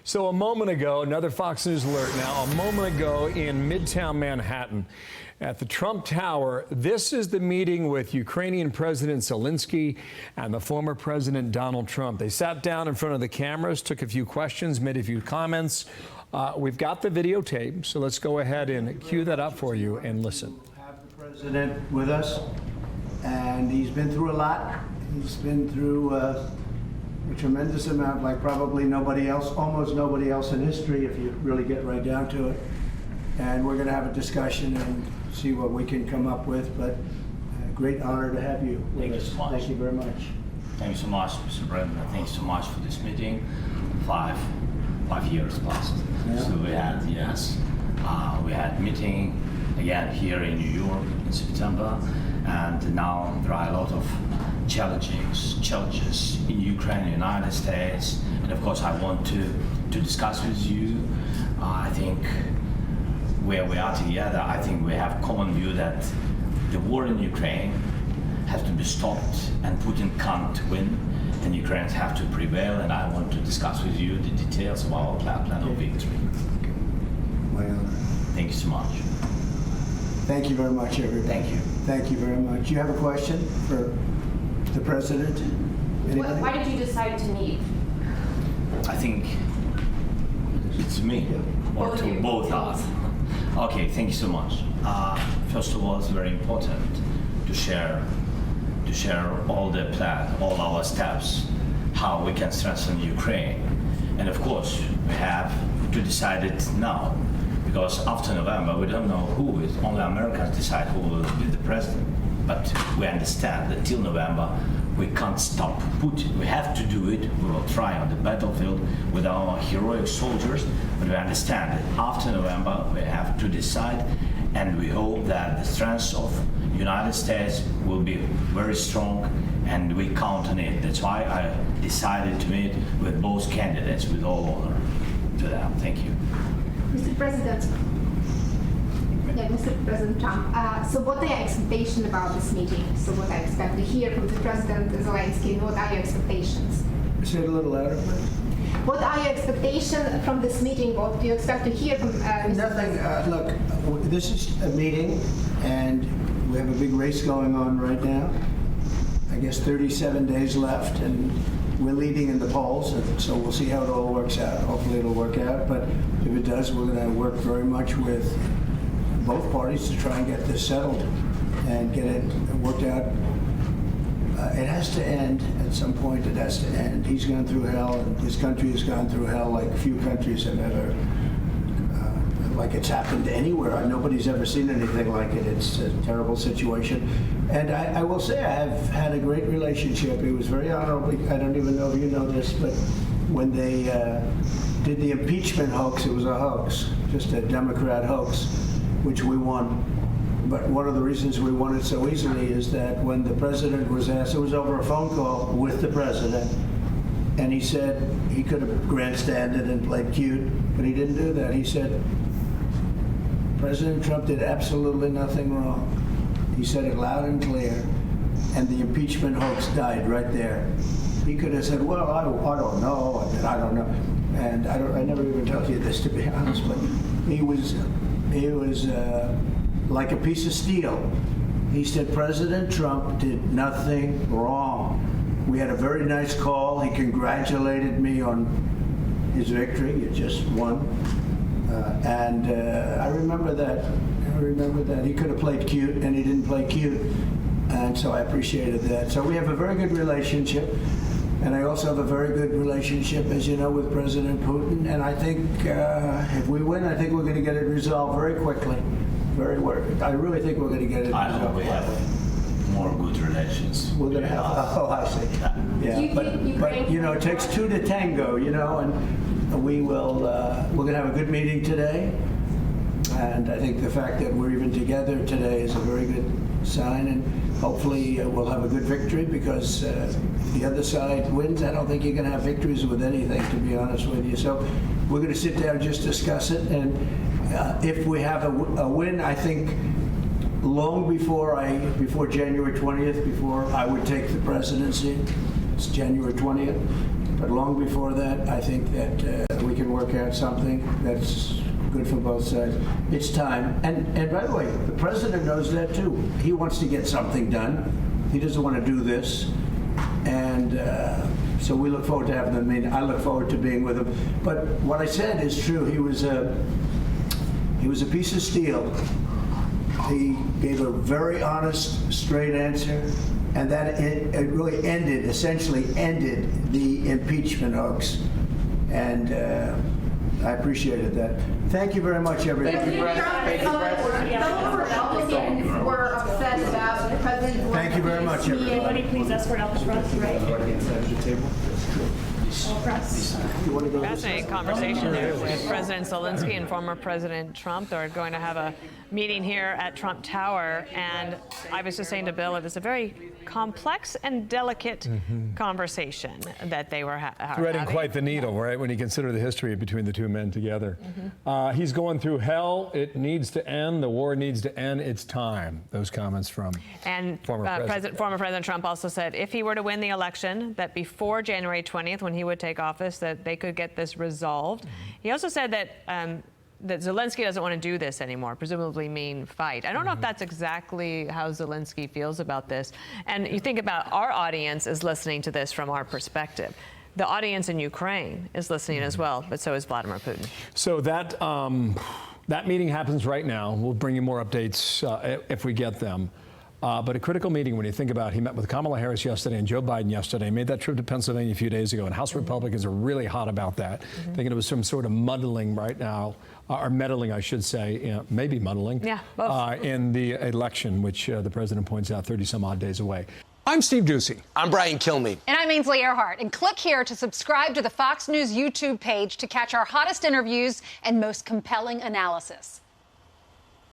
So a moment ago, another Fox News alert now, a moment ago in Midtown Manhattan at the Trump Tower, this is the meeting with Ukrainian President Zelenskyy and the former President Donald Trump. They sat down in front of the cameras, took a few questions, made a few comments. We've got the videotape, so let's go ahead and cue that up for you and listen. We have the president with us, and he's been through a lot. He's been through a tremendous amount, like probably nobody else, almost nobody else in history, if you really get right down to it. And we're going to have a discussion and see what we can come up with, but great honor to have you with us. Thank you so much. Thank you very much. Thank you so much, Mr. President. Thank you so much for this meeting. Five years passed. Yeah. So we had meeting again here in New York in September, and now there are a lot of challenges in Ukraine, the United States, and of course I want to discuss with you. I think where we are together, I think we have common view that the war in Ukraine has to be stopped and Putin can't win, and Ukrainians have to prevail, and I want to discuss with you the details of our plan of victory. My honor. Thank you so much. Thank you very much, everybody. Thank you. Thank you very much. You have a question for the president? Anybody? Why did you decide to meet? I think it's me, or Both of to you. both us. Okay, thank you so much. First of all, it's very important to share all the plan, all our steps, how we can strengthen Ukraine. And of course, we have to decide it now, because after November, we don't know who is. Only Americans decide who will be the president. But we understand that till November, we can't stop Putin. We have to do it. We will try on the battlefield with our heroic soldiers, but we understand that after November, we have to decide, and we hope that the strength of the United States will be very strong, and we count on it. That's why I decided to meet with both candidates, with all honor to them. Thank you. Mr. President, Mr. President Trump, so what are your expectations about this meeting? So what I expect to hear from the President Zelenskyy, and what are your expectations? Say it a little louder, please. What are your expectations from this meeting? What do you expect to hear from Mr. Nothing. President? Look, this is a meeting, and we have a big race going on right now. I guess 37 days left, and we're leading in the polls, and so we'll see how it all works out. Hopefully it'll work out, but if it does, we're going to work very much with both parties to try and get this settled and get it worked out. It has to end at some point. It has to end. He's gone through hell, and his country has gone through hell like few countries have ever, like it's happened anywhere. Nobody's ever seen anything like it. It's a terrible situation. And I will say I have had a great relationship. It was very honorable. I don't even know if you know this, but when they did the impeachment hoax, it was a hoax, just a Democrat hoax, which we won. But one of the reasons we won it so easily is that when the president was asked, it was over a phone call with the president, and he said he could have grandstanded and played cute, but he didn't do that. He said, President Trump did absolutely nothing wrong. He said it loud and clear, and the impeachment hoax died right there. He could have said, well, I don't know, I don't know. And I never even told you this, to be honest, but he was like a piece of steel. He said President Trump did nothing wrong. We had a very nice call. He congratulated me on his victory. It just won. And I remember that. He could have played cute, and he didn't play cute. And so I appreciated that. So we have a very good relationship. And I also have a very good relationship, as you know, with President Putin. And I think if we win, I think we're going to get it resolved very quickly. I really think we're going to get it resolved. I hope we have more good relations. We're going to have, oh, I see. Yeah, but you know, it takes two to tango, you know, and we're going to have a good meeting today. And I think the fact that we're even together today is a very good sign, and hopefully we'll have a good victory, because if the other side wins, I don't think you're going to have victories with anything, to be honest with you. So we're going to sit down, just discuss it, and if we have a win, I think long before January 20th, before I would take the presidency, it's January 20th, But long before that, I think that we can work out something that's good for both sides. It's time. And by the way, the president knows that too. He wants to get something done. He doesn't want to do this. And so we look forward to having them meeting. I look forward to being with him. But what I said is true. He was a piece of steel. He gave a very honest, straight answer, and that it really essentially ended the impeachment hoax. And I appreciated that. Thank you very much, everybody. Thank you, President. Some Republicans were upset about the president. Thank you very much, everybody. Everybody please escort out the front, right? Fascinating conversation there with President Zelenskyy and former President Trump. They're going to have a meeting here at Trump Tower, and I was just saying to Bill, it was a very complex and delicate conversation that they were Threading having. quite the needle, right, when you consider the history between the two men together. He's going through hell. It needs to end. The war needs to end. It's time. Those comments from former President Trump also said if he were to win the election, that before January 20th, when he would take office, that they could get this resolved. He also said that that Zelenskyy doesn't want to do this anymore, presumably mean fight. I don't know if that's exactly how Zelenskyy feels about this. And you think about our audience is listening to this from our perspective. The audience in Ukraine is listening as well, but so is Vladimir Putin. So that meeting happens right now. We'll bring you more updates if we get them. But a critical meeting when you think about he met with Kamala Harris yesterday and Joe Biden yesterday, made that trip to Pennsylvania a few days ago, and House Republicans are really hot about that, thinking it was some sort of muddling right now, or meddling, I should say, maybe muddling, in the election, which the president points out 30-some-odd days away. I'm Steve Ducey. I'm Brian Kilmeade. And I'm Ainsley Earhart. And click here to subscribe to the Fox News YouTube page to catch our hottest interviews and most compelling analysis.